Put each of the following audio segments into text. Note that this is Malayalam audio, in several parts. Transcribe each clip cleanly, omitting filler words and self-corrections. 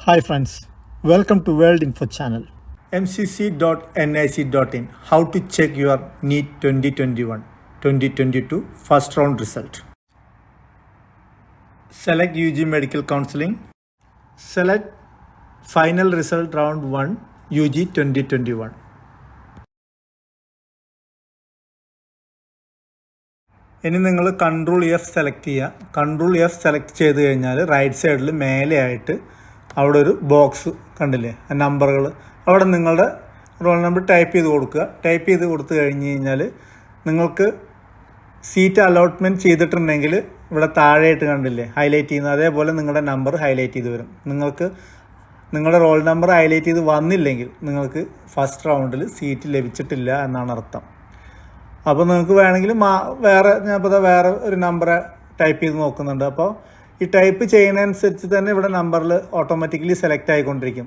Hi friends, welcome to Worldinfo Channel. mcc.nic.in. How to check your NEET 2021-2022 first round result. Select UG Medical Counseling. Select final result round 1 UG 2021. ഇനി നിങ്ങൾ കൺട്രോൾ F സെലക്ട് ചെയ്യുക. കൺട്രോൾ F സെലക്ട് ചെയ്ത് കഴിഞ്ഞാൽ റൈറ്റ് സൈഡിൽ മേലെയായിട്ട് അവിടെ ഒരു ബോക്സ് കണ്ടില്ലേ, ആ നമ്പറുകൾ, അവിടെ നിങ്ങളുടെ റോൾ നമ്പർ ടൈപ്പ് ചെയ്ത് കൊടുക്കുക. ടൈപ്പ് ചെയ്ത് കൊടുത്തു കഴിഞ്ഞ് കഴിഞ്ഞാൽ നിങ്ങൾക്ക് സീറ്റ് അലോട്ട്മെൻറ്റ് ചെയ്തിട്ടുണ്ടെങ്കിൽ ഇവിടെ താഴെയായിട്ട് കണ്ടില്ലേ ഹൈലൈറ്റ് ചെയ്യുന്നത്, അതേപോലെ നിങ്ങളുടെ നമ്പർ ഹൈലൈറ്റ് ചെയ്ത് വരും. നിങ്ങൾക്ക് നിങ്ങളുടെ റോൾ നമ്പർ ഹൈലൈറ്റ് ചെയ്ത് വന്നില്ലെങ്കിൽ നിങ്ങൾക്ക് ഫസ്റ്റ് റൗണ്ടിൽ സീറ്റ് ലഭിച്ചിട്ടില്ല എന്നാണ് അർത്ഥം. അപ്പോൾ നിങ്ങൾക്ക് വേണമെങ്കിൽ ഞാൻ ഇപ്പോൾ വേറെ ഒരു നമ്പർ ടൈപ്പ് ചെയ്ത് നോക്കുന്നുണ്ട്. അപ്പോൾ ഈ ടൈപ്പ് ചെയ്യുന്നതനുസരിച്ച് തന്നെ ഇവിടെ നമ്പറിൽ ഓട്ടോമാറ്റിക്കലി സെലക്ട് ആയിക്കൊണ്ടിരിക്കും.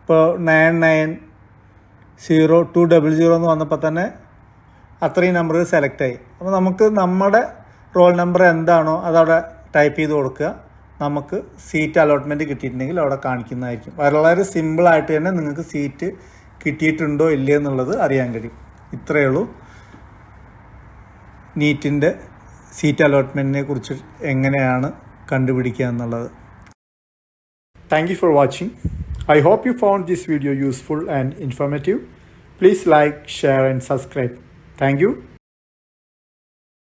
ഇപ്പോൾ 990200 എന്ന് വന്നപ്പോൾ തന്നെ അത്രയും നമ്പർ സെലക്ട് ആയി. അപ്പോൾ നമുക്ക് നമ്മുടെ റോൾ നമ്പർ എന്താണോ അതവിടെ ടൈപ്പ് ചെയ്ത് കൊടുക്കുക. നമുക്ക് സീറ്റ് അലോട്ട്മെൻറ്റ് കിട്ടിയിട്ടുണ്ടെങ്കിൽ അവിടെ കാണിക്കുന്നതായിരിക്കും. വളരെ സിമ്പിളായിട്ട് തന്നെ നിങ്ങൾക്ക് സീറ്റ് കിട്ടിയിട്ടുണ്ടോ ഇല്ലയോ എന്നുള്ളത് അറിയാൻ കഴിയും. ഇത്രയേ ഉള്ളൂ നീറ്റിൻ്റെ സീറ്റ് അലോട്ട്മെൻറ്റിനെ കുറിച്ച് എങ്ങനെയാണ് കണ്ടുപിടിക്കുക എന്നുള്ളത്. Thank you for watching. I hope you found this video useful and informative. Please like, share and subscribe. Thank you.